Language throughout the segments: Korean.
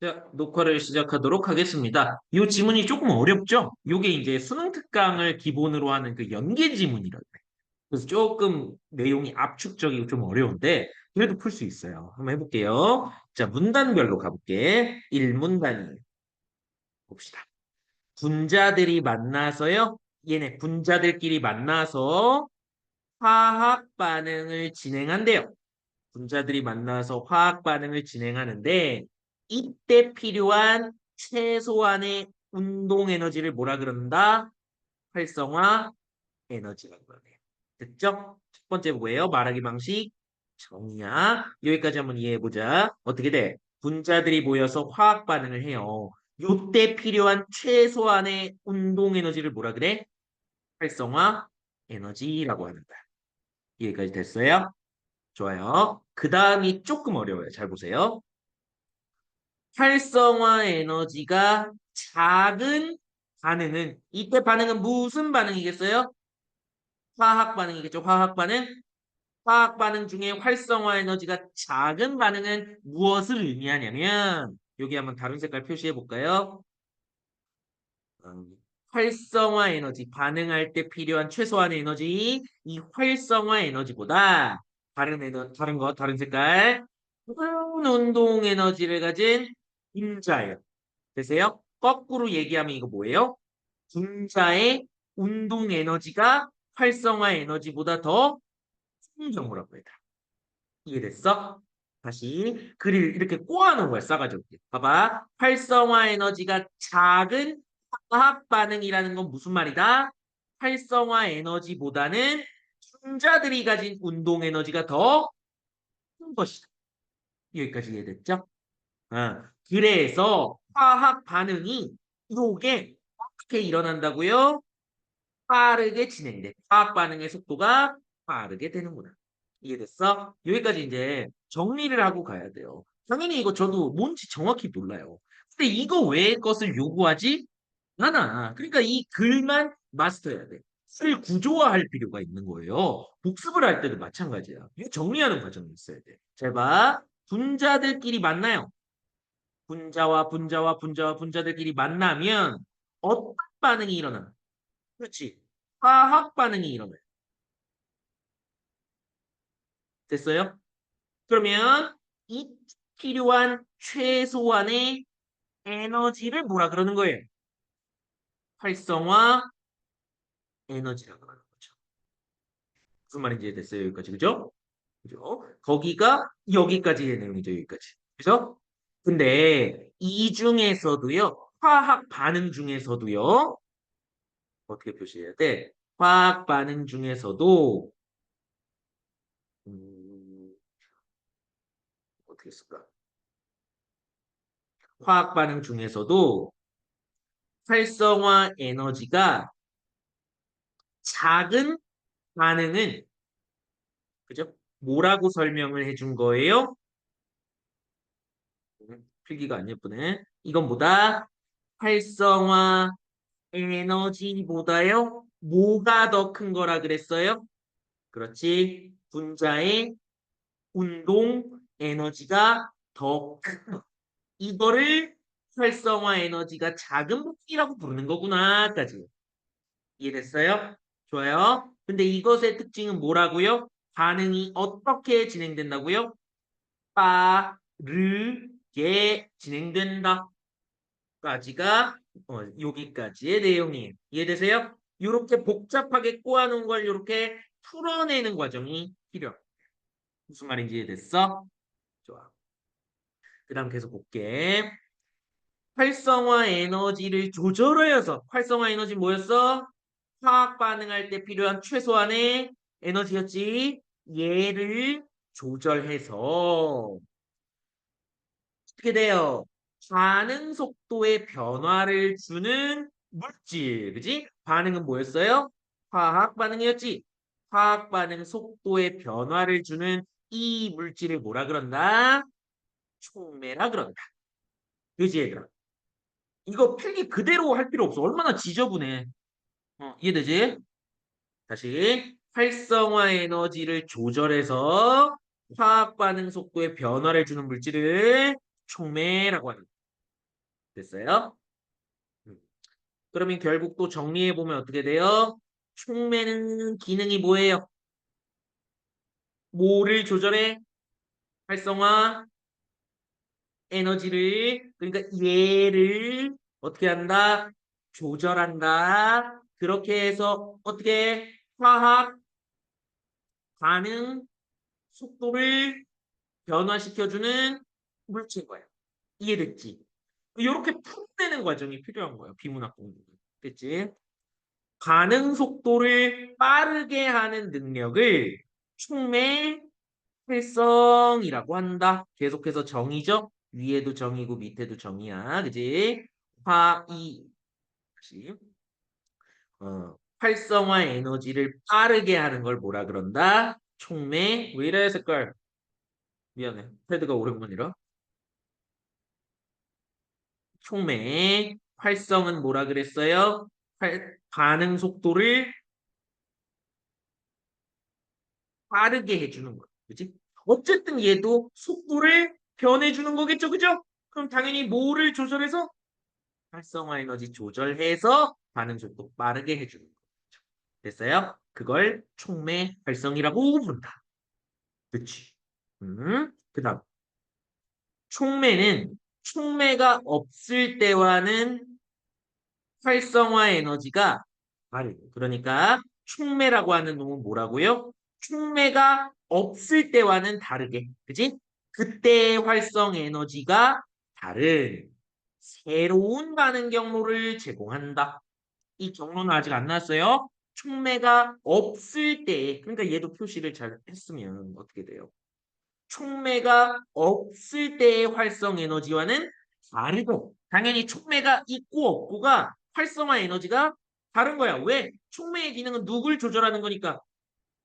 자, 녹화를 시작하도록 하겠습니다. 이 지문이 조금 어렵죠? 이게 이제 수능 특강을 기본으로 하는 그 연계 지문이라고 해요. 그래서 조금 내용이 압축적이고 좀 어려운데 그래도 풀 수 있어요. 한번 해볼게요. 자, 문단별로 가볼게. 1문단이 봅시다. 분자들이 만나서요. 얘네 분자들끼리 만나서 화학 반응을 진행한대요. 분자들이 만나서 화학 반응을 진행하는데 이때 필요한 최소한의 운동 에너지를 뭐라 그런다? 활성화 에너지라고 하네요. 됐죠? 첫 번째 뭐예요? 말하기 방식 정의야. 여기까지 한번 이해해 보자. 어떻게 돼? 분자들이 모여서 화학 반응을 해요. 요때 필요한 최소한의 운동 에너지를 뭐라 그래? 활성화 에너지라고 하는 거야. 이해까지 됐어요? 좋아요. 그 다음이 조금 어려워요. 잘 보세요. 활성화 에너지가 작은 반응은, 이때 반응은 무슨 반응이겠어요? 화학 반응이겠죠. 화학 반응. 화학 반응 중에 활성화 에너지가 작은 반응은 무엇을 의미하냐면, 여기 한번 다른 색깔 표시해 볼까요? 활성화 에너지, 반응할 때 필요한 최소한의 에너지, 이 활성화 에너지보다 다른 색깔, 큰 운동 에너지를 가진 분자예요. 되세요? 거꾸로 얘기하면 이거 뭐예요? 분자의 운동 에너지가 활성화 에너지보다 더 큰 경우라고 해요. 이해됐어? 다시 글을 이렇게 꼬아놓은 거야, 싸가지고. 봐봐. 활성화 에너지가 작은 화학 반응이라는 건 무슨 말이다? 활성화 에너지보다는 분자들이 가진 운동 에너지가 더 큰 것이다. 여기까지 이해됐죠? 그래서 화학 반응이 이게 어떻게 일어난다고요? 빠르게 진행돼. 화학 반응의 속도가 빠르게 되는구나. 이해됐어? 여기까지 이제 정리를 하고 가야 돼요. 당연히 이거 저도 뭔지 정확히 몰라요. 근데 이거 외의 것을 요구하지 않아. 그러니까 이 글만 마스터해야 돼. 글을 구조화할 필요가 있는 거예요. 복습을 할 때도 마찬가지야. 이거 정리하는 과정이 있어야 돼. 잘 봐. 분자들끼리 만나요. 분자와 분자들끼리 만나면 어떤 반응이 일어나? 그렇지. 화학 반응이 일어나요. 됐어요? 그러면 이 필요한 최소한의 에너지를 뭐라 그러는 거예요? 활성화 에너지라고 하는 거죠. 무슨 말인지 됐어요? 여기까지. 그죠? 그죠? 거기가 여기까지의 내용이죠. 여기까지. 그죠? 근데 이 중에서도요. 화학 반응 중에서도요. 어떻게 표시해야 돼? 화학 반응 중에서도 음, 어떻게 쓸까? 화학 반응 중에서도 활성화 에너지가 작은 반응은 그죠? 뭐라고 설명을 해준 거예요? 필기가 안 예쁘네. 이건 뭐다? 활성화 에너지보다요? 뭐가 더 큰 거라 그랬어요? 그렇지. 분자의 운동 에너지가 더 큰 거. 이거를 활성화 에너지가 작은 부피라고 부르는 거구나까지. 이해됐어요? 좋아요. 근데 이것의 특징은 뭐라고요? 반응이 어떻게 진행된다고요? 빠르게 진행된다. 까지가 여기까지의 내용이에요. 이해되세요? 이렇게 복잡하게 꼬아놓은 걸 이렇게 풀어내는 과정이 필요해. 무슨 말인지 이해됐어? 좋아. 그 다음 계속 볼게. 활성화 에너지를 조절하여서 활성화 에너지 뭐였어? 화학 반응할 때 필요한 최소한의 에너지였지. 얘를 조절해서 어떻게 돼요? 반응 속도의 변화를 주는 물질, 그지? 반응은 뭐였어요? 화학 반응이었지. 화학 반응 속도의 변화를 주는 이 물질을 뭐라 그런다? 촉매라 그런다. 그지, 얘들아? 이거 필기 그대로 할 필요 없어. 얼마나 지저분해. 이해되지? 다시 활성화 에너지를 조절해서 화학 반응 속도의 변화를 주는 물질을 촉매라고 합니다. 됐어요? 음. 그러면 결국 또 정리해보면 어떻게 돼요? 촉매는 기능이 뭐예요? 뭐를 조절해? 활성화, 에너지를, 그러니까 얘를 어떻게 한다? 조절한다. 그렇게 해서 어떻게 화학 반응 속도를 변화시켜주는 물질인 거야. 이해됐지? 이렇게 풀어내는 과정이 필요한 거예요. 비문학 공부는. 됐지? 반응 속도를 빠르게 하는 능력을 촉매 활성이라고 한다. 계속해서 정의죠? 위에도 정의고 밑에도 정의야. 그지? 다시 활성화 에너지를 빠르게 하는 걸 뭐라 그런다? 촉매. 왜 이래 색깔? 미안해. 패드가 오랜만이라. 촉매. 활성은 뭐라 그랬어요? 반응 속도를 빠르게 해주는 거야. 그지? 어쨌든 얘도 속도를 변해주는 거겠죠. 그죠? 그럼 당연히 뭐를 조절해서? 활성화 에너지 조절해서 반응 속도 빠르게 해주는 거죠. 됐어요? 그걸 촉매 활성이라고 부른다. 그치? 그 다음. 촉매는 촉매가 없을 때와는 활성화 에너지가 다르고 그러니까 촉매라고 하는 놈은 뭐라고요? 촉매가 없을 때와는 다르게 그지? 그때의 활성 에너지가 다른 새로운 반응 경로를 제공한다. 이 경로는 아직 안 나왔어요. 촉매가 없을 때 그러니까 얘도 표시를 잘 했으면 어떻게 돼요? 촉매가 없을 때의 활성 에너지와는 다르고 당연히 촉매가 있고 없고가 활성화 에너지가 다른 거야. 왜? 촉매의 기능은 누굴 조절하는 거니까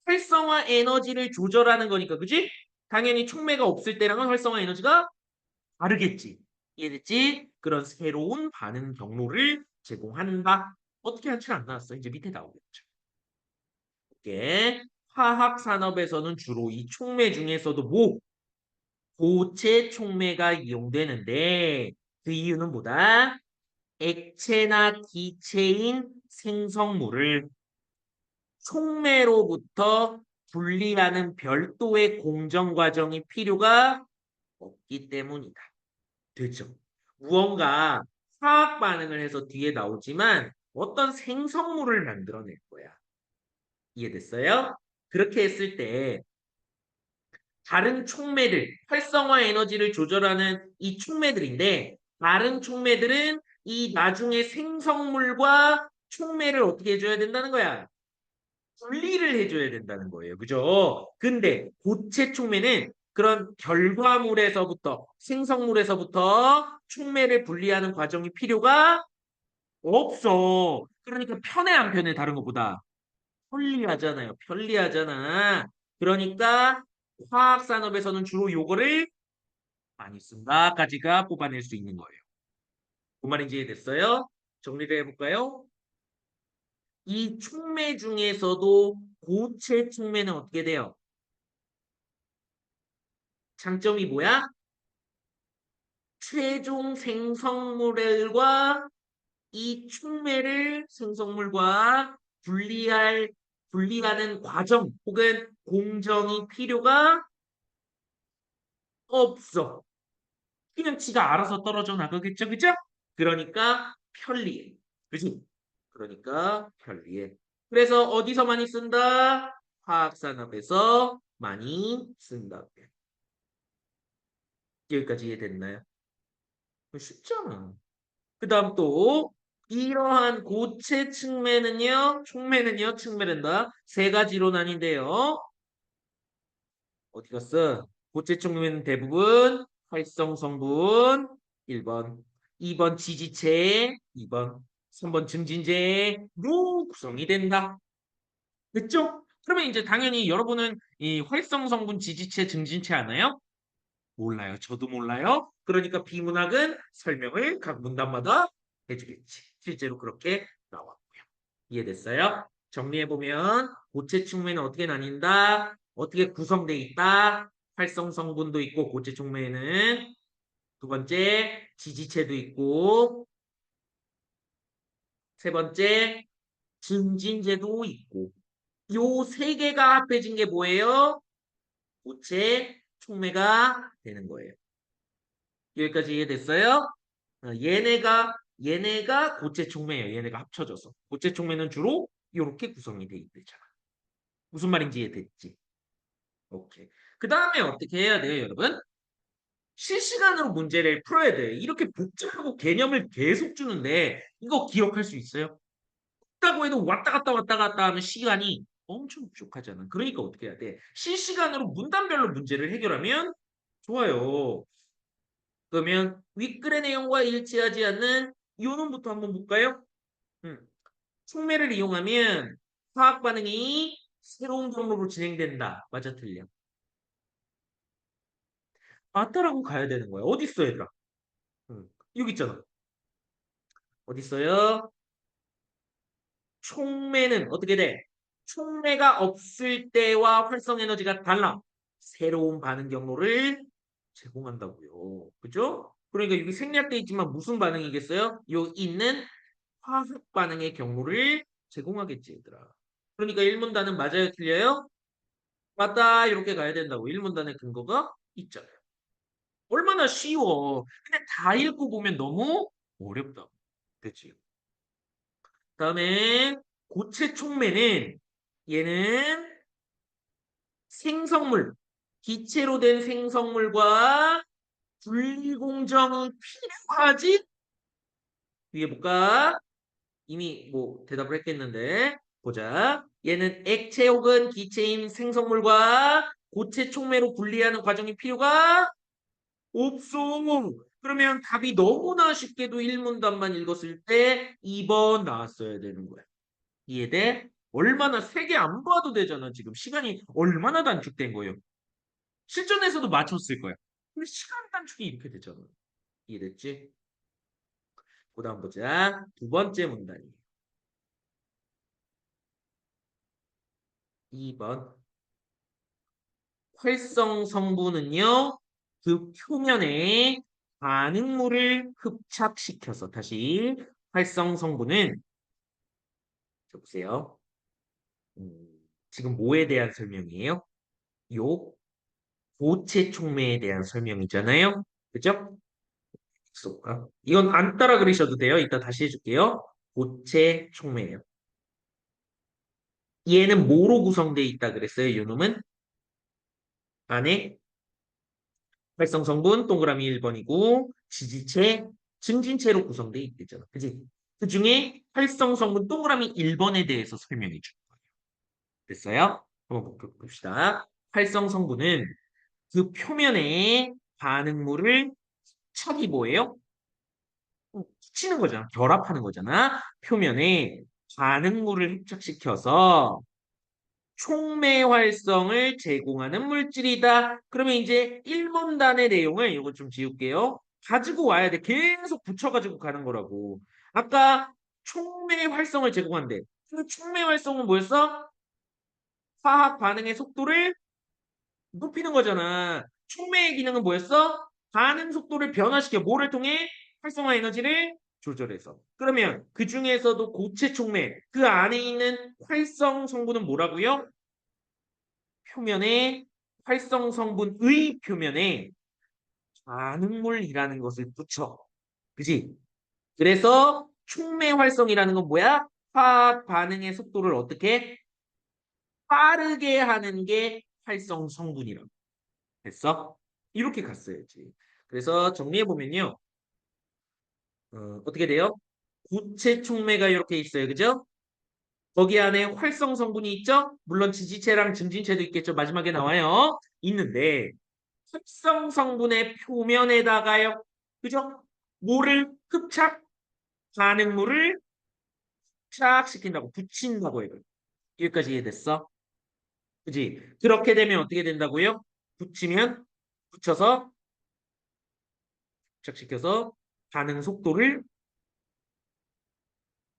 활성화 에너지를 조절하는 거니까 그지? 당연히 촉매가 없을 때랑은 활성화 에너지가 다르겠지. 이해됐지? 그런 새로운 반응 경로를 제공한다. 어떻게 할지 안 나왔어. 이제 밑에 나오겠죠. 이게 화학 산업에서는 주로 이 촉매 중에서도 뭐 고체 촉매가 이용되는데 그 이유는 뭐다? 액체나 기체인 생성물을 촉매로부터 분리하는 별도의 공정 과정이 필요가 없기 때문이다. 되죠? 무언가 화학 반응을 해서 뒤에 나오지만 어떤 생성물을 만들어낼 거야. 이해됐어요? 그렇게 했을 때 다른 촉매들, 활성화 에너지를 조절하는 이 촉매들인데 다른 촉매들은 이 나중에 생성물과 촉매를 어떻게 해줘야 된다는 거야? 분리를 해줘야 된다는 거예요. 그죠? 근데 고체 촉매는 그런 결과물에서부터 생성물에서부터 촉매를 분리하는 과정이 필요가 없어. 그러니까 편해 안 편해 다른 것보다 편리하잖아요. 편리하잖아. 그러니까 화학 산업에서는 주로 요거를 많이 쓴다까지가 뽑아낼 수 있는 거예요. 그 말인지 이해됐어요? 정리를 해볼까요? 이 촉매 중에서도 고체 촉매는 어떻게 돼요? 장점이 뭐야? 최종 생성물과 이 촉매를 생성물과 분리하는 과정 혹은 공정이 필요가 없어. 그냥 지가 알아서 떨어져 나가겠죠, 그죠? 그러니까 편리해. 그지? 그러니까 편리해. 그래서 어디서 많이 쓴다? 화학산업에서 많이 쓴다. 여기까지 이해됐나요? 쉽잖아. 그 다음 또 이러한 고체 측면은요, 촉매는요, 측면은다. 세 가지로 나뉜대요. 어디 갔어? 고체 촉매는 대부분 활성 성분 1번, 2번 지지체 2번, 3번 증진제로 구성이 된다. 됐죠? 그러면 이제 당연히 여러분은 이 활성 성분 지지체 증진체 아나요? 몰라요. 저도 몰라요. 그러니까 비문학은 설명을 각 문단마다 해주겠지. 실제로 그렇게 나왔고요. 이해됐어요? 정리해보면 고체 촉매는 어떻게 나뉜다? 어떻게 구성돼 있다? 활성 성분도 있고 고체 촉매에는 두 번째, 지지체도 있고, 세 번째, 증진제도 있고, 요 세 개가 합해진 게 뭐예요? 고체 촉매가 되는 거예요. 여기까지 이해됐어요? 얘네가 고체 촉매예요. 얘네가 합쳐져서. 고체 촉매는 주로 이렇게 구성이 돼 있대잖아. 무슨 말인지 이해됐지? 오케이. 그 다음에 어떻게 해야 돼요, 여러분? 실시간으로 문제를 풀어야 돼. 이렇게 복잡하고 개념을 계속 주는데 이거 기억할 수 있어요? 없다고 해도 왔다 갔다 하면 시간이 엄청 부족하잖아. 그러니까 어떻게 해야 돼? 실시간으로 문단별로 문제를 해결하면 좋아요. 그러면 윗글의 내용과 일치하지 않는 요놈부터 한번 볼까요? 음. 촉매를 이용하면 화학 반응이 새로운 경로로 진행된다. 맞아, 틀려? 맞다라고 가야 되는 거야. 어디 있어, 얘들아? 여기 있잖아. 어디 있어요? 촉매는 어떻게 돼? 촉매가 없을 때와 활성 에너지가 달라. 새로운 반응 경로를 제공한다고요. 그죠? 그러니까 여기 생략돼 있지만 무슨 반응이겠어요? 요 있는 화학 반응의 경로를 제공하겠지, 얘들아. 그러니까 1문단은 맞아요, 틀려요? 맞다, 이렇게 가야 된다고. 1문단의 근거가 있잖아요. 얼마나 쉬워. 근데 다 읽고 보면 너무 어렵다. 그치? 다음에 고체 촉매는 얘는 생성물, 기체로 된 생성물과 분리공정이 필요하지? 위에 볼까? 이미 뭐 대답을 했겠는데 보자. 얘는 액체 혹은 기체인 생성물과 고체 촉매로 분리하는 과정이 필요가 없어. 그러면 답이 너무나 쉽게도 1문단만 읽었을 때 2번 나왔어야 되는 거야. 이해돼? 얼마나 세 개 안 봐도 되잖아. 지금 시간이 얼마나 단축된 거예요. 실전에서도 맞췄을 거야. 근데 시간 단축이 이렇게 되잖아. 이해됐지? 그다음 보자. 두 번째 문단이에요. 2번. 활성 성분은요. 그 표면에 반응물을 흡착시켜서 다시 활성 성분은 자 보세요. 음, 지금 뭐에 대한 설명이에요? 요 고체 촉매에 대한 설명이잖아요. 그죠? 쏠까? 이건 안 따라 그리셔도 돼요. 이따 다시 해줄게요. 고체 촉매예요. 얘는 뭐로 구성되어 있다 그랬어요? 요놈은 안에 활성 성분 동그라미 1번이고 지지체, 증진체로 구성되어 있대잖아. 그지? 그 중에 활성 성분 동그라미 1번에 대해서 설명해 줄 거예요. 됐어요? 한번 봅시다. 활성 성분은 그 표면에 반응물을 척이 뭐예요? 치는 거잖아. 결합하는 거잖아. 표면에 반응물을 흡착시켜서 촉매 활성을 제공하는 물질이다. 그러면 이제 1문단의 내용을 이거 좀 지울게요. 가지고 와야 돼. 계속 붙여가지고 가는 거라고. 아까 촉매 활성을 제공한대. 근데 촉매 활성은 뭐였어? 화학 반응의 속도를 높이는 거잖아. 촉매의 기능은 뭐였어? 반응 속도를 변화시켜. 뭐를 통해? 활성화 에너지를 조절해서. 그러면 그 중에서도 고체 촉매, 그 안에 있는 활성 성분은 뭐라고요? 표면에 활성 성분의 표면에 반응물이라는 것을 붙여. 그지? 그래서 촉매 활성이라는 건 뭐야? 화학 반응의 속도를 어떻게 빠르게 하는 게 활성 성분이라고. 됐어? 이렇게 갔어야지. 그래서 정리해 보면요. 어떻게 돼요? 고체 촉매가 이렇게 있어요. 그죠? 거기 안에 활성 성분이 있죠? 물론 지지체랑 증진체도 있겠죠. 마지막에 나와요. 있는데 흡성 성분의 표면에다가요. 그죠? 뭐를 흡착? 반응물을 흡착시킨다고 붙인다고 해요. 여기까지 이해됐어? 그지? 그렇게 되면 어떻게 된다고요? 붙이면 붙여서 흡착시켜서 반응 속도를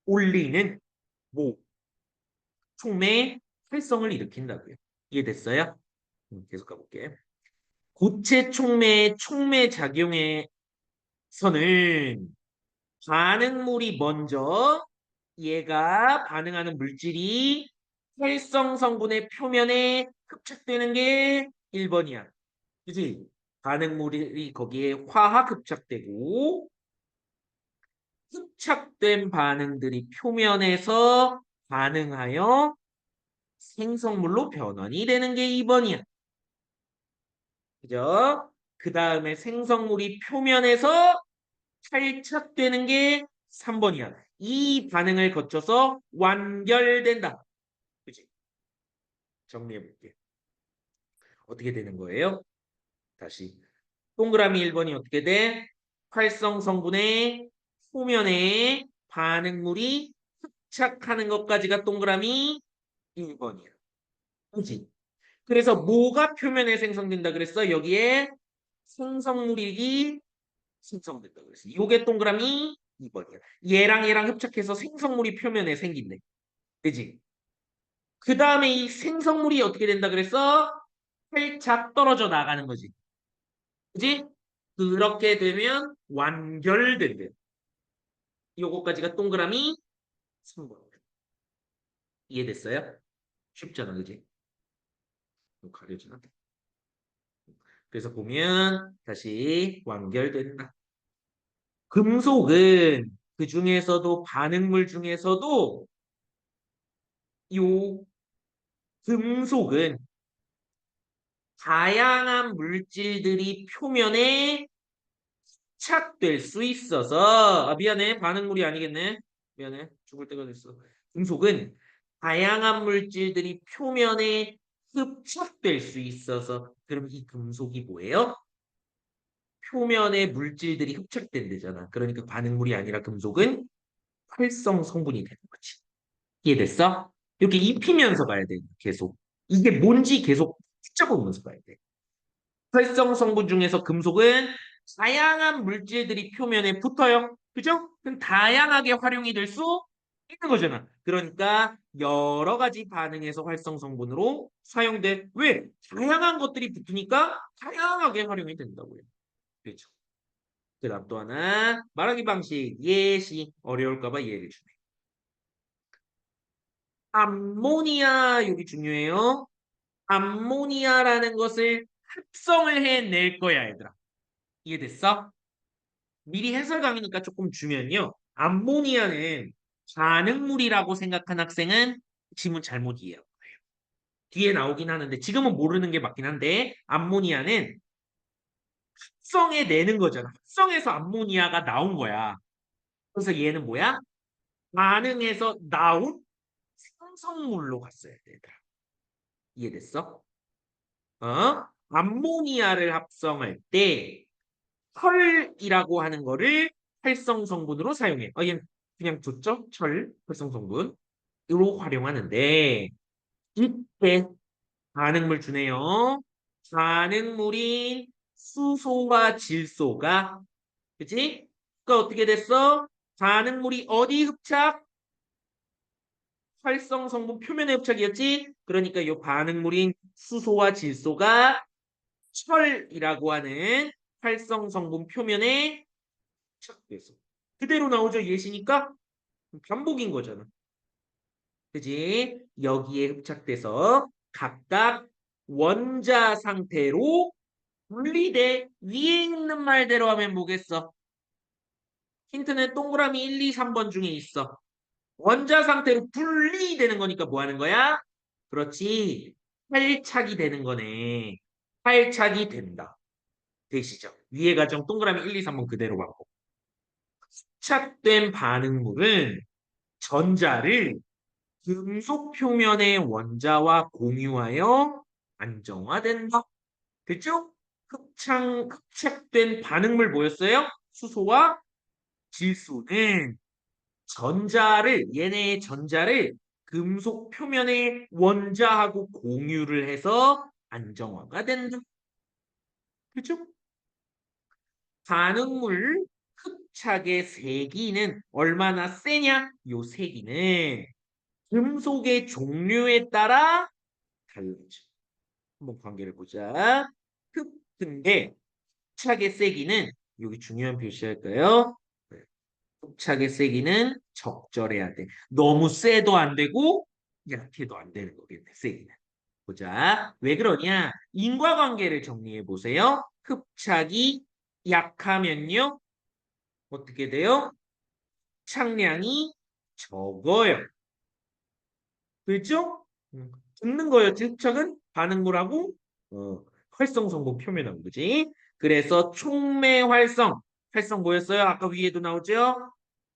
올리는 뭐 촉매 활성을 일으킨다고요. 이해됐어요? 계속 가볼게. 고체 촉매의 촉매 작용에 선은 반응물이 먼저 얘가 반응하는 물질이 활성 성분의 표면에 흡착되는 게 1번이야. 그지? 반응물이 거기에 화학 흡착되고 흡착된 반응들이 표면에서 반응하여 생성물로 변환이 되는 게 2번이야. 그죠? 그 다음에 생성물이 표면에서 탈착되는 게 3번이야. 이 반응을 거쳐서 완결된다. 그치? 정리해 볼게. 어떻게 되는 거예요? 다시. 동그라미 1번이 어떻게 돼? 활성 성분의 표면에 반응물이 흡착하는 것까지가 동그라미 1번이야. 그지? 그래서 뭐가 표면에 생성된다 그랬어? 여기에 생성물이 생성된다 그랬어. 요게 동그라미 2번이야. 얘랑 얘랑 합작해서 생성물이 표면에 생긴대. 그지? 그 다음에 이 생성물이 어떻게 된다 그랬어? 살짝 떨어져 나가는 거지. 그지? 그렇게 되면 완결된대. 요거까지가 동그라미 3번. 이해됐어요? 쉽잖아, 그지? 가려지나? 그래서 보면 다시 완결된다. 금속은 그 중에서도 반응물 중에서도 요 금속은 다양한 물질들이 표면에 착될 수 있어서 미안해 반응물이 아니겠네 미안해 죽을 때가 됐어 금속은 다양한 물질들이 표면에 흡착될 수 있어서 그럼 이 금속이 뭐예요? 표면에 물질들이 흡착된대잖아 그러니까 반응물이 아니라 금속은 활성 성분이 되는 거지 이해됐어? 이렇게 입히면서 가야 돼 계속 이게 뭔지 계속 붙잡으면서 가야 돼 활성 성분 중에서 금속은 다양한 물질들이 표면에 붙어요. 그죠? 그럼 다양하게 활용이 될 수 있는 거잖아. 그러니까 여러 가지 반응에서 활성 성분으로 사용돼. 왜? 다양한 것들이 붙으니까 다양하게 활용이 된다고요. 그렇죠. 그다음 또 하나 말하기 방식 예시 어려울까 봐 예를 주네. 암모니아 여기 중요해요. 암모니아라는 것을 합성을 해낼 거야, 얘들아. 이해됐어? 미리 해설 강의니까 조금 주면요. 암모니아는 반응물이라고 생각한 학생은 지문 잘못 이해해요. 뒤에 나오긴 하는데 지금은 모르는 게 맞긴 한데 암모니아는 합성해 내는 거잖아. 합성해서 암모니아가 나온 거야. 그래서 얘는 뭐야? 반응해서 나온 생성물로 갔어야 돼. 얘들아. 이해됐어? 어? 암모니아를 합성할 때 철이라고 하는 거를 활성 성분으로 사용해. 얘는 그냥 뒀죠? 철, 활성 성분. 으로 활용하는데 이때 반응물 주네요. 반응물인 수소와 질소가 그치? 그러니까 어떻게 됐어? 반응물이 어디 흡착? 활성 성분 표면의 흡착이었지? 그러니까 이 반응물인 수소와 질소가 철이라고 하는 활성 성분 표면에 흡착돼서 그대로 나오죠 예시니까 반복인 거잖아. 그지? 여기에 흡착돼서 각각 원자 상태로 분리돼 위에 있는 말대로 하면 뭐겠어? 힌트는 동그라미 1, 2, 3번 중에 있어. 원자 상태로 분리되는 거니까 뭐 하는 거야? 그렇지. 활착이 되는 거네. 활착이 된다. 되시죠? 위에 가정 동그라미 1, 2, 3번 그대로 받고. 흡착된 반응물은 전자를 금속 표면의 원자와 공유하여 안정화된다. 됐죠? 흡착된 반응물 뭐였어요? 수소와 질소는 얘네의 전자를 금속 표면의 원자하고 공유를 해서 안정화가 된다. 그죠? 반응물 흡착의 세기는 얼마나 세냐? 요 세기는 금속의 종류에 따라 달라져. 한번 관계를 보자. 근데 흡착의 세기는 여기 중요한 표시할까요? 네. 흡착의 세기는 적절해야 돼. 너무 세도 안 되고 약해도 안 되는 거겠네, 세기는. 보자. 왜 그러냐? 인과관계를 정리해 보세요. 흡착이 약하면요. 어떻게 돼요? 흡착량이 적어요. 그렇죠? 듣는 거였지. 흡착은 반응물하고 활성 성분 표면하고 그지? 그래서 촉매 활성. 활성 뭐였어요? 아까 위에도 나오죠?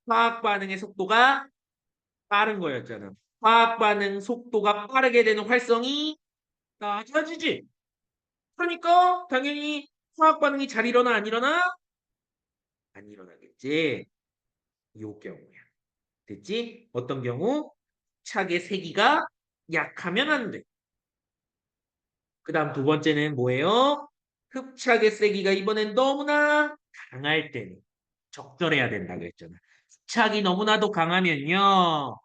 화학 반응의 속도가 빠른 거였잖아. 화학 반응 속도가 빠르게 되는 활성이 낮아지지. 그러니까 당연히 화학 반응이 잘 일어나 안 일어나? 안 일어나겠지. 요 경우야. 됐지? 어떤 경우? 착의 세기가 약하면 안 돼. 그 다음 두 번째는 뭐예요? 흡착의 세기가 이번엔 너무나 강할 때는 적절해야 된다고 했잖아. 흡착이 너무나도 강하면요.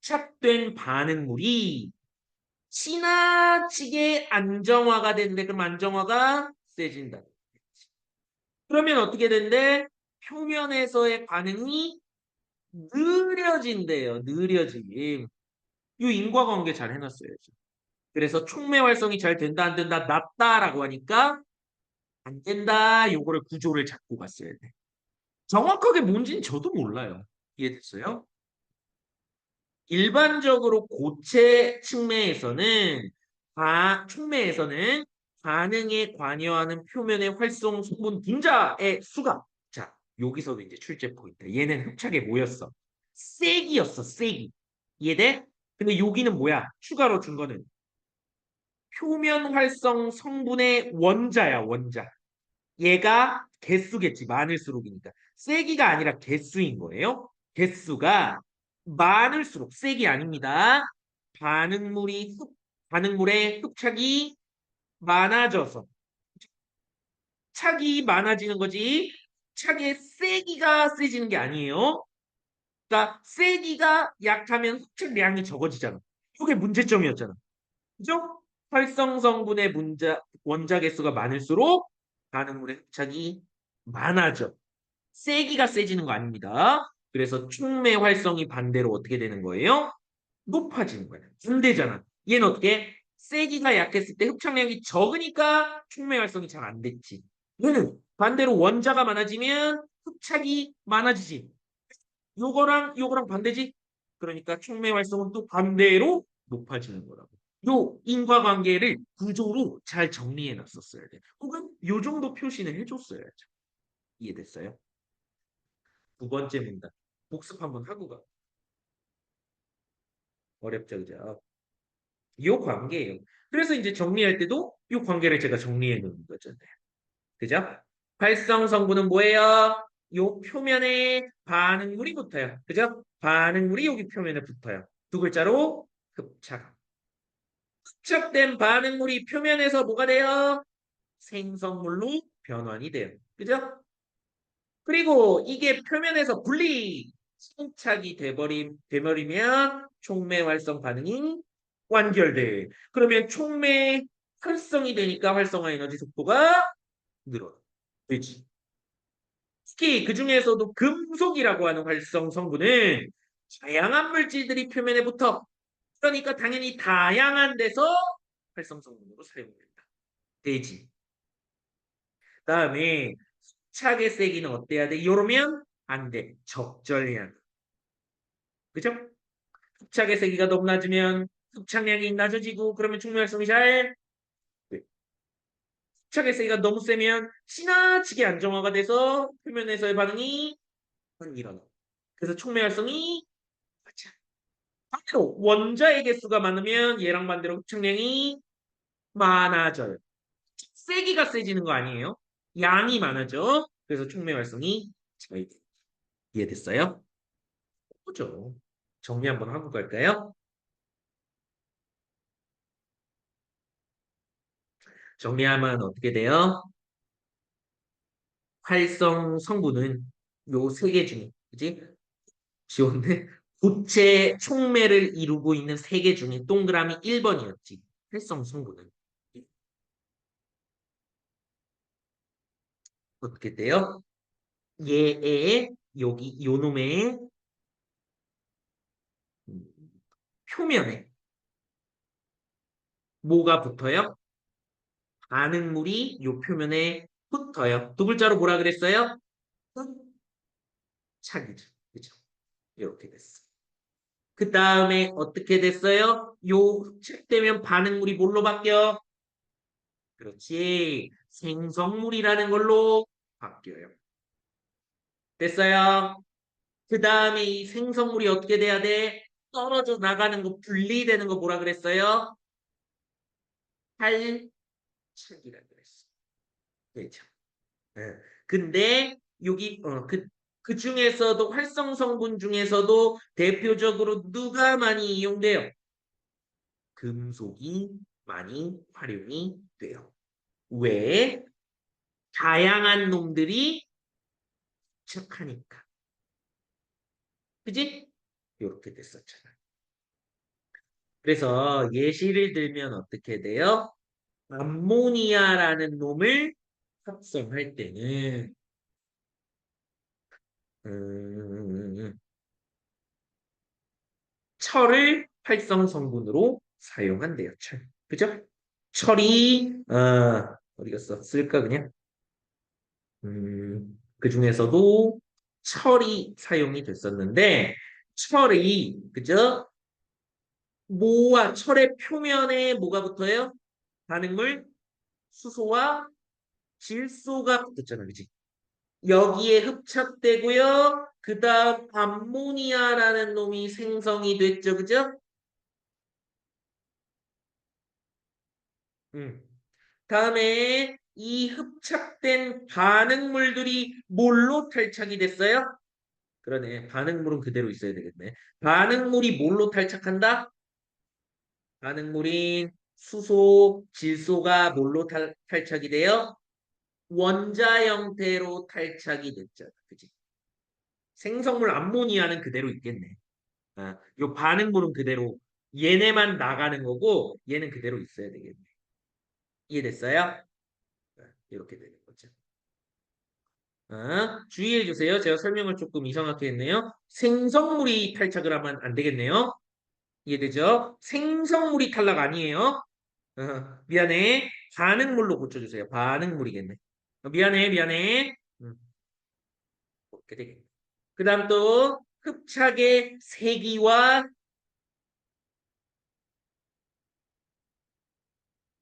흡착된 반응물이 지나치게 안정화가 되는데 그럼 안정화가 세진다. 그러면 어떻게 된대? 표면에서의 반응이 느려진대요. 느려짐. 이 인과관계 잘 해놨어야죠. 그래서 촉매 활성이 잘 된다 안 된다 낮다라고 하니까 안 된다. 요거를 구조를 잡고 갔어야 돼. 정확하게 뭔지는 저도 몰라요. 이해됐어요? 일반적으로 고체 측매에서는 촉매에서는 반응에 관여하는 표면의 활성 성분 분자의 수가 자 여기서도 이제 출제 포인트. 얘는 흡착에 뭐였어? 세기였어. 세기. 이해돼? 근데 여기는 뭐야? 추가로 준 거는 표면 활성 성분의 원자야. 원자. 얘가 개수겠지. 많을수록이니까. 세기가 아니라 개수인 거예요. 개수가 많을수록 세기 아닙니다. 반응물이 반응물의 흡착이 많아져서 흡착이 많아지는 거지. 흡착의 세기가 세지는 게 아니에요. 그러니까 세기가 약하면 흡착량이 적어지잖아. 이게 문제점이었잖아. 그죠? 활성 성분의 원자 개수가 많을수록 반응물의 흡착이 많아져. 세기가 세지는 거 아닙니다. 그래서 촉매 활성이 반대로 어떻게 되는 거예요? 높아지는 거예요. 반대잖아. 얘는 어떻게? 세기가 약했을 때 흡착량이 적으니까 촉매 활성이 잘 안 됐지. 얘는 반대로 원자가 많아지면 흡착이 많아지지. 요거랑 반대지. 그러니까 촉매 활성은 또 반대로 높아지는 거라고. 요 인과관계를 구조로 잘 정리해 놨었어야 돼. 혹은 요 정도 표시는 해줬어야죠. 이해됐어요? 두 번째 문단. 복습 한번 하고 가. 어렵죠, 그죠? 요 관계예요. 그래서 이제 정리할 때도 요 관계를 제가 정리해 놓는 거잖아요. 그죠? 활성 성분은 뭐예요? 요 표면에 반응물이 붙어요. 그죠? 반응물이 여기 표면에 붙어요. 두 글자로 흡착. 흡착된 반응물이 표면에서 뭐가 돼요? 생성물로 변환이 돼요. 그죠? 그리고 이게 표면에서 침착이 돼버리면 촉매 활성 반응이 완결돼. 그러면 촉매 활성이 되니까 활성화 에너지 속도가 늘어나. 되지. 특히 그 중에서도 금속이라고 하는 활성 성분은 다양한 물질들이 표면에 붙어. 그러니까 당연히 다양한 데서 활성 성분으로 사용된다. 되지. 그다음에 착의 세기는 어때야 돼? 이러면 안 돼. 적절해야 돼. 그죠? 흡착의 세기가 너무 낮으면 흡착량이 낮아지고 그러면 충혈성이 잘 돼. 흡착의 세기가 너무 세면 지나치게 안정화가 돼서 표면에서의 반응이 안 일어나. 그래서 촉매활성이 맞아. 반대로 원자의 개수가 많으면 얘랑 반대로 흡착량이 많아져요. 세기가 세지는 거 아니에요? 양이 많아져. 그래서 촉매활성이 잘 돼. 이해됐어요? 그죠? 정리 한번 하고 갈까요? 정리하면 어떻게 돼요? 활성 성분은 요 세 개 중에, 그지? 지웠네? 고체 촉매를 이루고 있는 세 개 중에 동그라미 1번이었지. 활성 성분은. 어떻게 돼요? 얘의 여기 요 놈의 음, 표면에 뭐가 붙어요? 반응물이 요 표면에 붙어요. 두 글자로 뭐라 그랬어요? 흡착이죠. 그죠? 이렇게 됐어. 그 다음에 어떻게 됐어요? 요 흡착되면 반응물이 뭘로 바뀌어? 그렇지. 생성물이라는 걸로 바뀌어요. 됐어요? 그 다음에 이 생성물이 어떻게 돼야 돼? 떨어져 나가는 거, 분리되는 거 뭐라 그랬어요? 탈착이라 그랬어. 그렇죠. 예. 근데 여기 그 중에서도 활성 성분 중에서도 대표적으로 누가 많이 이용돼요? 금속이 많이 활용이 돼요. 왜? 다양한 놈들이 척하니까. 그지? 이렇게 됐었잖아. 그래서 예시를 들면 어떻게 돼요? 암모니아라는 놈을 합성할 때는 음, 철을 활성 성분으로 사용한대요. 철. 그죠? 철이 어디 갔어? 쓸까 그냥? 그 중에서도 철이 사용이 됐었는데 철이 그죠? 모와 철의 표면에 뭐가 붙어요? 반응물 수소와 질소가 붙었잖아, 그지? 여기에 흡착되고요. 그 다음 암모니아라는 놈이 생성이 됐죠, 그죠? 음. 다음에 이 흡착된 반응물들이 뭘로 탈착이 됐어요? 그러네. 반응물은 그대로 있어야 되겠네. 반응물이 뭘로 탈착한다? 반응물인 수소, 질소가 뭘로 탈착이 돼요? 원자 형태로 탈착이 됐잖아. 그지? 생성물 암모니아는 그대로 있겠네. 요 반응물은 그대로 얘네만 나가는 거고 얘는 그대로 있어야 되겠네. 이해됐어요? 이렇게 되는 거죠. 주의해 주세요. 제가 설명을 조금 이상하게 했네요. 생성물이 탈착을 하면 안 되겠네요. 이해되죠? 생성물이 탈락 아니에요. 미안해. 반응물로 고쳐주세요. 반응물이겠네. 미안해, 미안해. 그렇게 되겠네. 그 다음 또 흡착의 세기와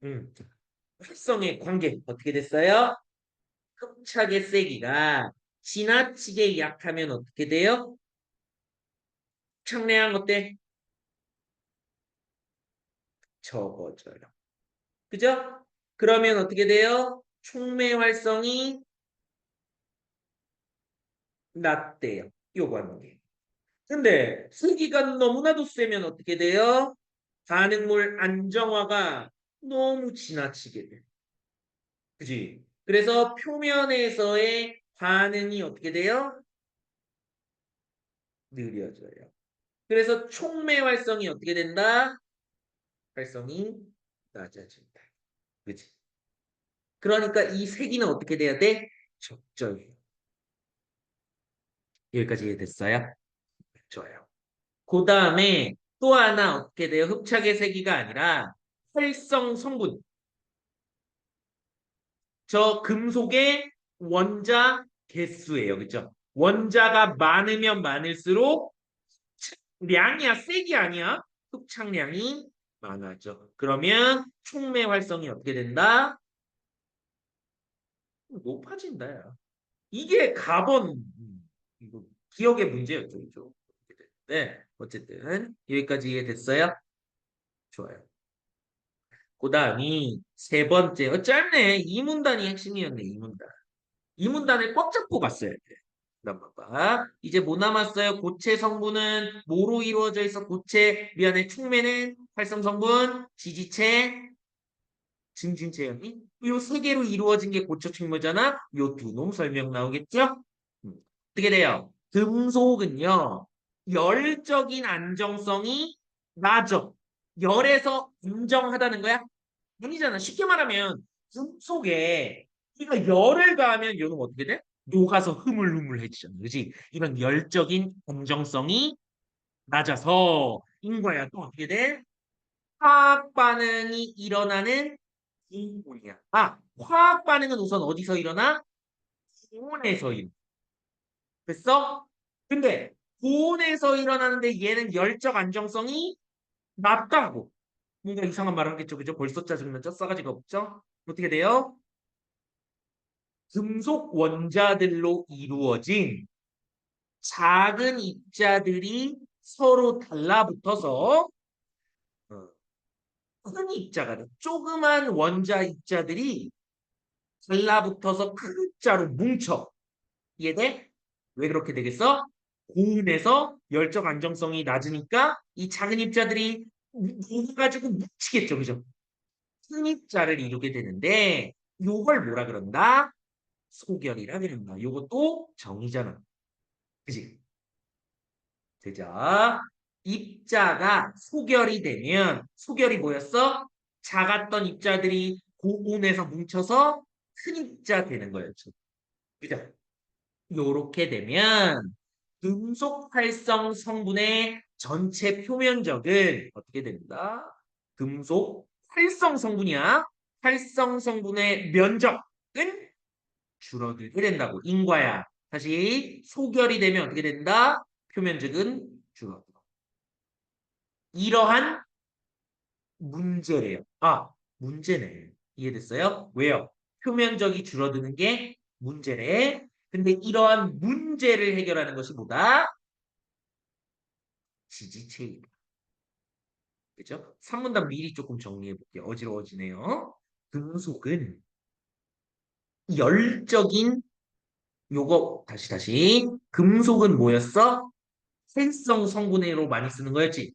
음, 활성의 관계 어떻게 됐어요? 흡착의 세기가 지나치게 약하면 어떻게 돼요? 흡착량 어때? 적어져요. 그죠? 그러면 어떻게 돼요? 촉매 활성이 낮대요. 요거 하는 게. 근데 세기가 너무나도 세면 어떻게 돼요? 반응물 안정화가 너무 지나치게 돼. 그지? 그래서 표면에서의 반응이 어떻게 돼요? 느려져요. 그래서 촉매 활성이 어떻게 된다? 활성이 낮아진다. 그지? 그러니까 이 세기는 어떻게 돼야 돼? 적절히. 여기까지 이해됐어요? 좋아요. 그 다음에 또 하나 어떻게 돼요? 흡착의 세기가 아니라 활성 성분. 저 금속의 원자 개수예요. 그죠? 원자가 많으면 많을수록 량이야, 세기 아니야? 흡착량이 많아져. 그러면 촉매 활성이 어떻게 된다? 높아진다. 야. 이게 가번 이거 기억의 문제였죠. 그죠? 네, 어쨌든 여기까지 이해됐어요? 좋아요. 그 다음이 세 번째. 짧네. 이 문단이 핵심이었네. 이 문단. 이 문단을 꽉 잡고 갔어야 돼. 그다음 봐봐. 이제 뭐 남았어요? 고체 성분은 뭐로 이루어져 있어? 고체 미안해. 촉매는 활성 성분, 지지체, 증진체염이 요 세 개로 이루어진 게 고체 촉매잖아. 요 두 놈 설명 나오겠죠? 음. 어떻게 돼요? 금속은요. 열적인 안정성이 낮아. 열에서 안정하다는 거야? 아니잖아. 쉽게 말하면 금속에 그러니까 열을 가하면 요는 어떻게 돼? 녹아서 흐물흐물해지잖아. 그지? 이런 열적인 안정성이 낮아서 인과야 또 어떻게 돼? 화학 반응이 일어나는 기온이야. 아, 화학 반응은 우선 어디서 일어나? 고온에서 일어나. 됐어? 근데 고온에서 일어나는데 얘는 열적 안정성이 낮다고. 뭔가 이상한 말 하겠죠, 그죠? 벌써 짜증나죠? 싸가지가 없죠? 어떻게 돼요? 금속 원자들로 이루어진 작은 입자들이 서로 달라붙어서 어, 큰 입자가 돼. 조그만 원자 입자들이 달라붙어서 큰 입자로 뭉쳐. 이해돼? 왜 그렇게 되겠어? 고온에서 열적 안정성이 낮으니까 이 작은 입자들이 모여가지고 뭉치겠죠, 그죠? 큰 입자를 이루게 되는데 요걸 뭐라 그런다? 소결이라 그런다. 요것도 정의잖아. 그지? 되죠? 입자가 소결이 되면 소결이 뭐였어? 작았던 입자들이 고온에서 뭉쳐서 큰 입자 되는 거였죠. 그죠? 요렇게 되면 금속 활성 성분의 전체 표면적은 어떻게 된다? 금속 활성 성분이야. 활성 성분의 면적은 줄어들게 된다고. 인과야. 다시 소결이 되면 어떻게 된다? 표면적은 줄어들어. 이러한 문제래요. 아, 문제네. 이해됐어요? 왜요? 표면적이 줄어드는 게 문제래. 근데 이러한 문제를 해결하는 것이 뭐다? 지지체이다. 그죠? 3문답 미리 조금 정리해 볼게요. 어지러워지네요. 금속은 열적인 요거 다시 금속은 뭐였어? 활성 성분으로 많이 쓰는 거였지.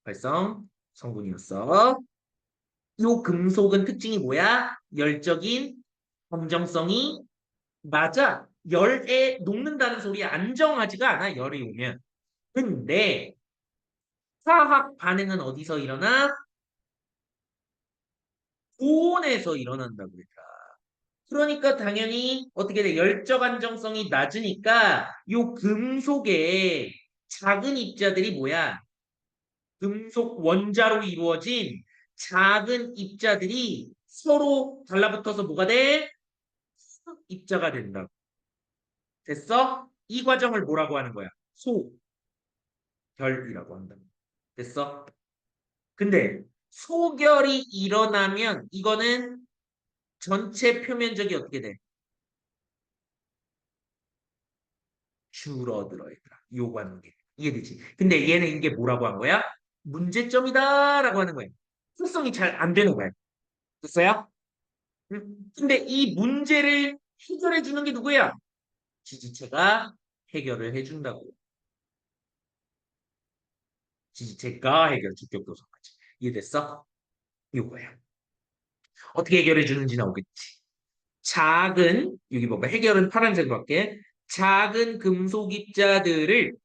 활성 성분이었어. 요 금속은 특징이 뭐야? 열적인 검정성이 맞아. 열에 녹는다는 소리에 안정하지가 않아. 열이 오면. 근데 화학 반응은 어디서 일어나? 고온에서 일어난다고 했다. 그러니까 당연히 어떻게 돼? 열적 안정성이 낮으니까 요 금속에 작은 입자들이 뭐야? 금속 원자로 이루어진 작은 입자들이 서로 달라붙어서 뭐가 돼? 입자가 된다. 됐어? 이 과정을 뭐라고 하는 거야? 소결이라고 한다. 됐어? 근데 소결이 일어나면 이거는 전체 표면적이 어떻게 돼? 줄어들어 얘들아. 요구하는 게. 이해되지? 근데 얘는 이게 뭐라고 한 거야? 문제점이다라고 하는 거야. 특성이 잘 안 되는 거야. 됐어요? 근데 이 문제를 해결해 주는 게 누구야? 지지체가 해결을 해준다고. 지지체가 해결, 주격 도서까지. 이해됐어? 요거야. 어떻게 해결해 주는지 나오겠지. 작은, 여기 봐봐. 해결은 파란색으로 할게. 작은 금속 입자들을,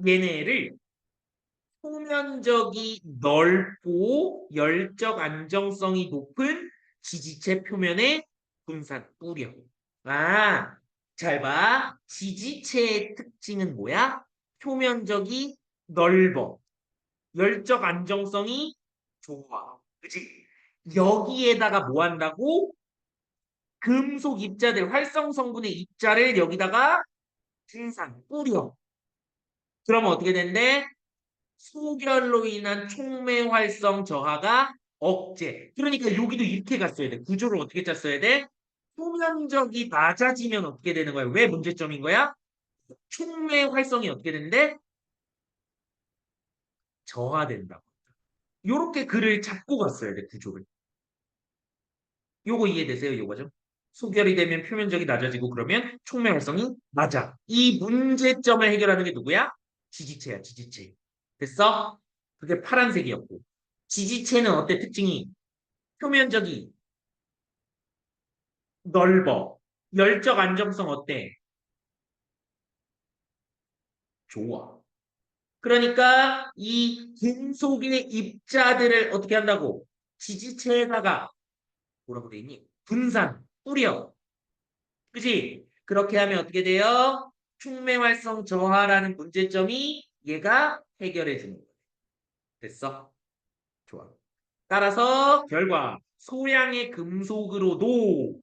얘네를 표면적이 넓고 열적 안정성이 높은 지지체 표면에 분산 뿌려. 아, 잘 봐. 지지체의 특징은 뭐야? 표면적이 넓어. 열적 안정성이 좋아. 그치? 여기에다가 뭐 한다고? 금속 입자들, 활성 성분의 입자를 여기다가 분산, 뿌려. 그러면 어떻게 된대? 소결로 인한 촉매 활성 저하가 억제. 그러니까 여기도 이렇게 갔어야 돼. 구조를 어떻게 짰어야 돼? 표면적이 낮아지면 어떻게 되는 거야? 왜 문제점인 거야? 촉매 활성이 어떻게 되는데? 저하된다고. 요렇게 글을 잡고 갔어야 돼, 구조를. 요거 이해되세요? 요거 좀? 소결이 되면 표면적이 낮아지고 그러면 촉매 활성이 낮아. 이 문제점을 해결하는 게 누구야? 지지체야, 지지체. 됐어? 그게 파란색이었고. 지지체는 어때? 특징이 표면적이 넓어. 열적 안정성 어때? 좋아. 그러니까 이 금속의 입자들을 어떻게 한다고? 지지체에다가 뭐라고 돼 있니? 분산, 뿌려. 그지? 그렇게 하면 어떻게 돼요? 촉매 활성 저하라는 문제점이 얘가 해결해 주는 거야. 됐어? 좋아. 따라서 결과 소량의 금속으로도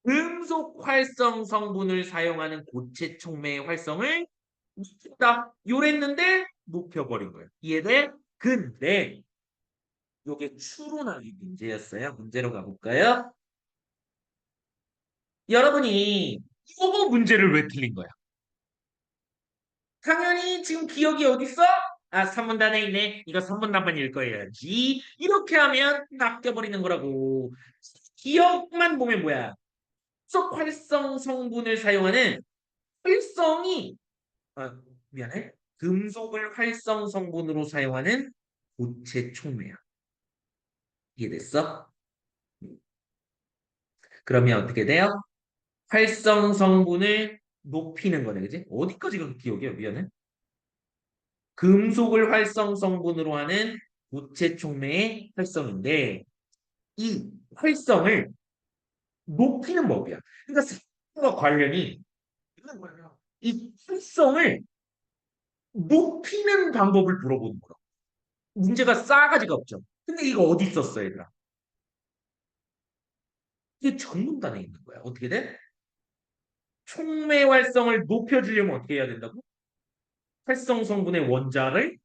금속 활성 성분을 사용하는 고체 촉매의 활성을 높인다. 요랬는데 높여버린 거예요. 이해돼? 근데 요게 추론하기 문제였어요. 문제로 가볼까요? 여러분이 이거 문제를 왜 틀린 거야? 당연히 지금 기억이 어딨어? 아, 3분단에 있네. 이거 3분단만 읽어야지. 이렇게 하면 낚여버리는 거라고. 기억만 보면 뭐야? 속 활성 성분을 사용하는 활성이, 아, 미안해. 금속을 활성 성분으로 사용하는 고체 촉매야. 이해됐어? 그러면 어떻게 돼요? 활성 성분을 높이는 거네, 그지? 어디까지 그렇게 기억이야? 미안해. 금속을 활성 성분으로 하는 고체 촉매의 활성인데 이 활성을 높이는 법이야. 그러니까 사과 관련이 있는 거예요. 이 활성을 높이는 방법을 물어보는 거야. 문제가 싸가지가 없죠. 근데 이거 어디 있었어, 얘들아? 이게 전문단에 있는 거야. 어떻게 돼? 촉매 활성을 높여주려면 어떻게 해야 된다고? 활성 성분의 원자를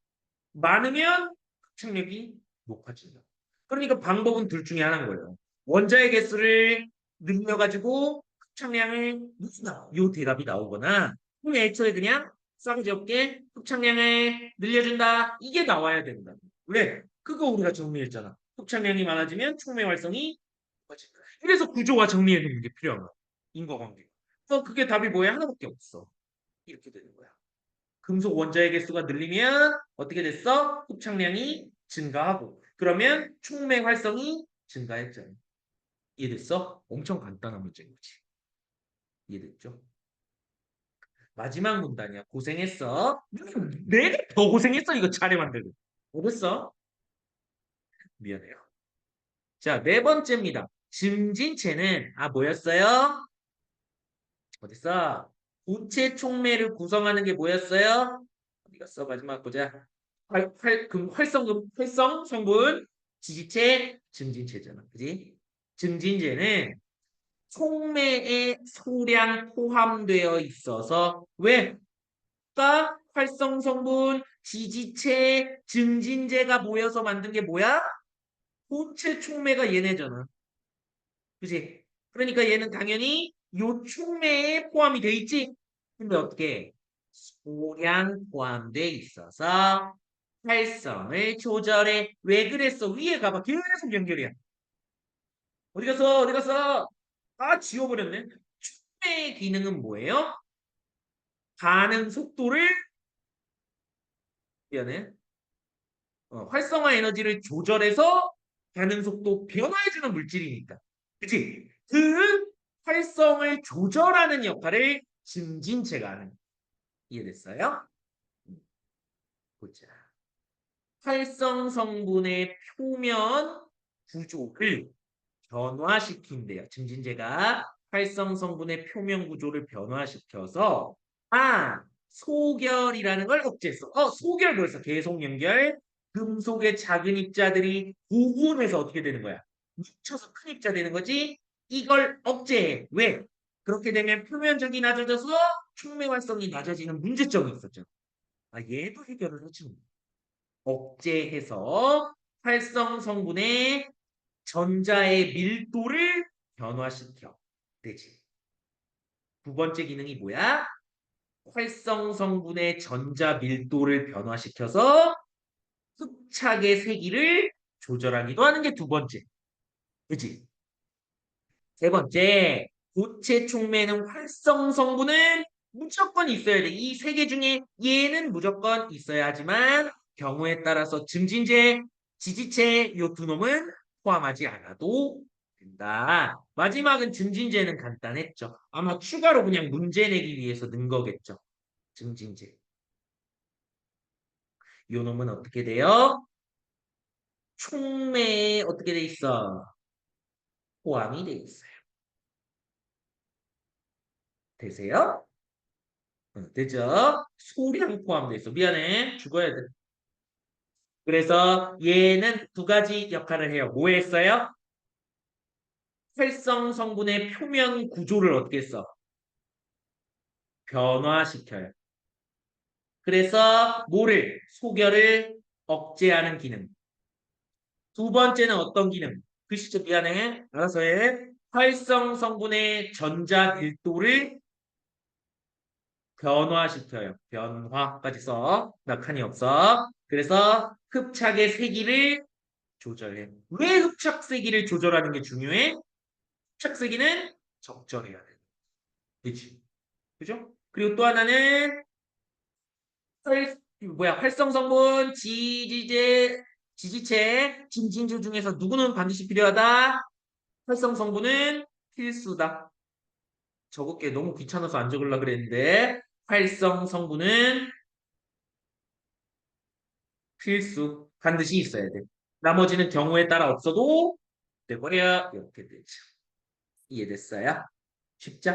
많으면 흡착력이 높아진다. 그러니까 방법은 둘 중에 하나인 거예요. 원자의 개수를 늘려가지고 흡착량을 늘린다. 요 대답이 나오거나 그럼 애초에 그냥 싸가지 없게 흡착량을 늘려준다. 이게 나와야 된다. 왜? 그거 우리가 정리했잖아. 흡착량이 많아지면 촉매 활성이 높아진다. 그래서 구조와 정리해 두는 게 필요한 거야. 인과관계. 그래서 그게 답이 뭐야? 하나밖에 없어. 이렇게 되는 거야. 금속 원자의 개수가 늘리면 어떻게 됐어? 흡착량이 증가하고 그러면 촉매 활성이 증가했잖아. 이해됐어? 엄청 간단한 문제인 거지. 이해됐죠? 마지막 문단이야. 고생했어. 내가 더 고생했어. 이거 차례 만들고. 알겠어? 미안해요. 자, 네 번째입니다. 증진체는 뭐였어요? 어딨어? 고체 촉매를 구성하는 게 뭐였어요? 어디 갔어? 마지막 보자. 활성 성분 지지체 증진체잖아. 그지? 증진제는 촉매에 소량 포함되어 있어서 왜? 가 활성 성분 지지체 증진제가 모여서 만든 게 뭐야? 고체 촉매가 얘네잖아. 그지? 그러니까 얘는 당연히 요 촉매에 포함이 돼 있지. 근데 어떻게? 소량 포함돼 있어서 활성을 조절해. 왜 그랬어? 위에 가봐. 계속 연결이야. 어디 갔어? 어디 갔어? 지워버렸네. 촉매의 기능은 뭐예요? 반응 속도를, 미안해. 활성화 에너지를 조절해서 반응 속도 변화해주는 물질이니까. 그치? 그 활성을 조절하는 역할을 증진체가 하는. 이해됐어요? 음, 보자. 활성 성분의 표면 구조를 변화시킨대요. 증진제가 활성 성분의 표면 구조를 변화시켜서 소결이라는 걸 억제했어. 소결 그래서 계속 연결. 금속의 작은 입자들이 고분해서 어떻게 되는 거야? 뭉쳐서 큰 입자 되는 거지. 이걸 억제해. 왜? 그렇게 되면 표면적이 낮아져서 촉매 활성이 낮아지는 문제점이 있었죠. 얘도 해결을 해주는 거야. 억제해서 활성 성분의 전자의 밀도를 변화시켜. 되지. 두 번째 기능이 뭐야? 활성 성분의 전자 밀도를 변화시켜서 흡착의 세기를 조절하기도 하는 게 두 번째. 그지? 세 번째, 고체 촉매는 활성 성분은 무조건 있어야 돼. 이 세 개 중에 얘는 무조건 있어야 하지만 경우에 따라서 증진제, 지지체 요 두 놈은 포함하지 않아도 된다. 마지막은 증진제는 간단했죠. 아마 추가로 그냥 문제 내기 위해서 넣은 거겠죠. 증진제. 요 놈은 어떻게 돼요? 촉매에 어떻게 돼 있어? 포함이 돼 있어요. 되세요? 되죠? 소량 포함돼 있어. 미안해. 죽어야 돼. 그래서 얘는 두 가지 역할을 해요. 뭐 했어요? 활성 성분의 표면 구조를 어떻게 써? 변화시켜요. 그래서 뭐를? 소결을 억제하는 기능. 두 번째는 어떤 기능? 글씨체 미안해. 알아서 해. 활성 성분의 전자 밀도를 변화시켜요. 변화까지 써. 나 칸이 없어. 그래서 흡착의 세기를 조절해. 왜 흡착 세기를 조절하는 게 중요해? 흡착 세기는 적절해야 돼. 그치? 그죠? 그리고 또 하나는 활성 성분, 지지체, 진진주 중에서 누구는 반드시 필요하다? 활성 성분은 필수다. 적을게 너무 귀찮아서 안 적으려고 그랬는데 활성 성분은 필수. 반드시 있어야 돼. 나머지는 경우에 따라 없어도 돼버려. 이렇게 되죠. 이해됐어요? 쉽죠?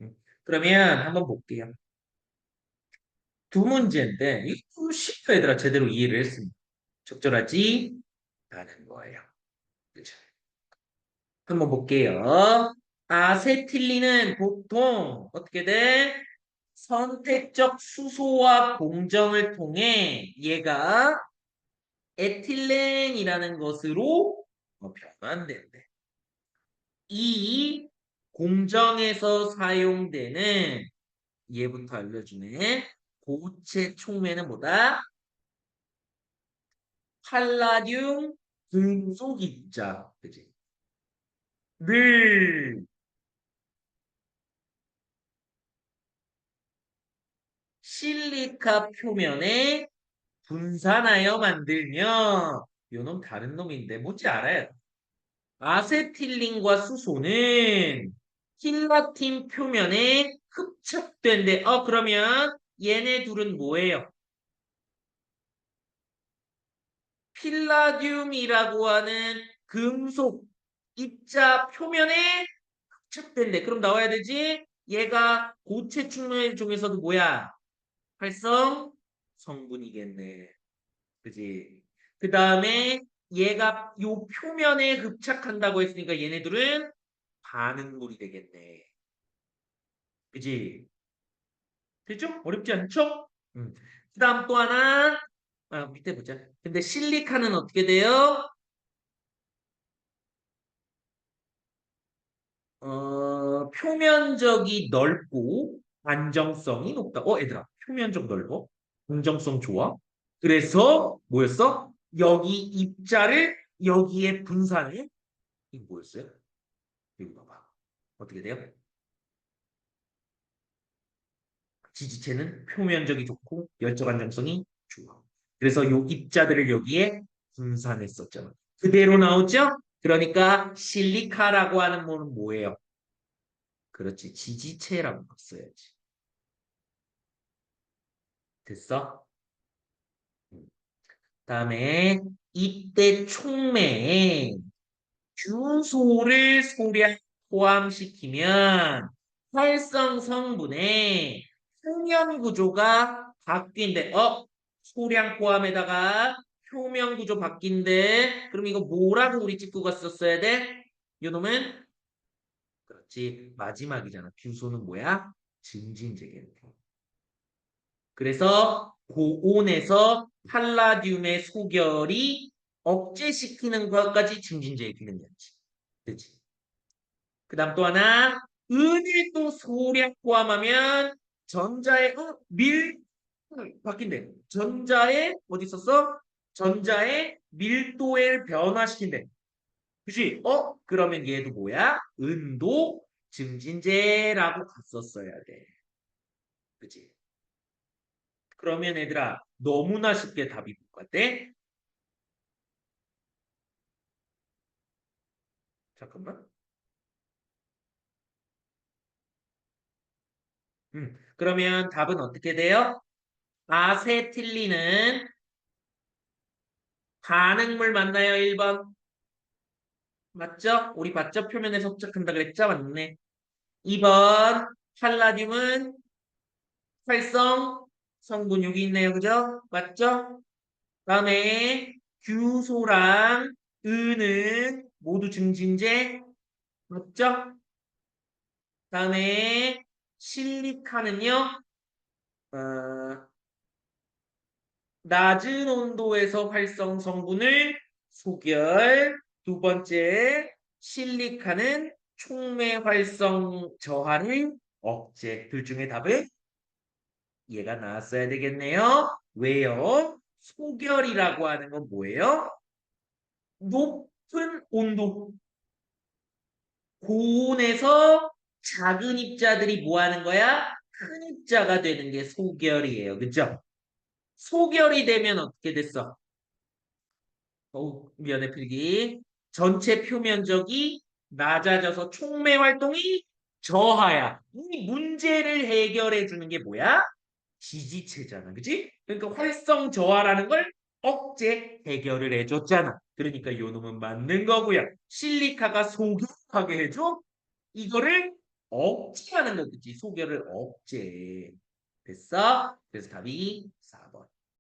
음. 그러면 한번 볼게요. 두 문제인데 이거 쉽다 얘들아. 제대로 이해를 했습니다. 적절하지 않은 거예요. 그죠? 한번 볼게요. 아세틸린은 보통 어떻게 돼? 선택적 수소와 공정을 통해 얘가 에틸렌이라는 것으로 변환된대. 이 공정에서 사용되는 얘부터 알려주네. 고체 촉매는 뭐다? 팔라듐 금속 입자. 그지? 늘 실리카 표면에 분산하여 만들며 요놈 다른 놈인데 뭔지 알아요. 아세틸린과 수소는 힐라틴 표면에 흡착된대. 그러면 얘네 둘은 뭐예요? 필라듐이라고 하는 금속 입자 표면에 흡착된대. 그럼 나와야 되지? 얘가 고체 충분 중에서도 뭐야? 활성 성분이겠네. 그지? 그 다음에 얘가 요 표면에 흡착한다고 했으니까 얘네들은 반응물이 되겠네. 그지? 됐죠? 어렵지 않죠? 그 다음 또 하나. 밑에 보자. 근데 실리카는 어떻게 돼요? 표면적이 넓고 안정성이 높다. 얘들아. 표면적 넓어? 안정성 좋아? 그래서 뭐였어? 여기 입자를 여기에 분산해? 이거 뭐였어요? 이거 봐봐. 어떻게 돼요? 지지체는 표면적이 좋고 열적 안정성이 좋아. 그래서 요 입자들을 여기에 분산했었잖아. 그대로 나오죠? 그러니까 실리카라고 하는 뭐는 뭐예요? 그렇지. 지지체라고 써야지. 됐어? 음. 다음에 이때 촉매에 규소를 소량 포함시키면 활성 성분의 표면 구조가 바뀐대. 소량 포함에다가 표면 구조 바뀐대. 그럼 이거 뭐라고 우리 찍고 갔었어야 돼? 요놈은 그렇지. 마지막이잖아. 규소는 뭐야? 증진제겠네. 그래서 고온에서 팔라듐의 소결이 억제시키는 것까지 증진제의 기능이었지. 그치? 그 다음 또 하나, 은을 또 소량 포함하면 전자의 바뀐대. 전자의 어디 있었어? 전자의 밀도를 변화시킨대. 그치? 그러면 얘도 뭐야? 은도 증진제라고 갔었어야 돼. 그치? 그러면 얘들아 너무나 쉽게 답이 똑같아. 잠깐만. 그러면 답은 어떻게 돼요? 아세틸린은 반응물 맞나요? 1번. 맞죠? 우리 봤죠? 표면에서 흡착한다 그랬죠? 맞네. 2번. 칼라듐은 활성 성분 여기 있네요. 그죠? 맞죠? 다음에 규소랑 은은 모두 증진제 맞죠? 다음에 실리카는요. 어, 낮은 온도에서 활성 성분을 소결. 두 번째, 실리카는 촉매 활성 저하를 억제. 둘 중에 답은 얘가 나왔어야 되겠네요. 왜요? 소결이라고 하는 건 뭐예요? 높은 온도. 고온에서 작은 입자들이 뭐 하는 거야? 큰 입자가 되는 게 소결이에요. 그죠? 소결이 되면 어떻게 됐어? 미연의 필기. 전체 표면적이 낮아져서 촉매 활동이 저하야. 이 문제를 해결해 주는 게 뭐야? 지지체잖아. 그지? 그러니까 활성 저하라는 걸 억제 해결을 해줬잖아. 그러니까 요 놈은 맞는 거고요. 실리카가 소결하게 해줘? 이거를 억제하는 거겠지. 소결을 억제. 됐어? 그래서 답이 4번.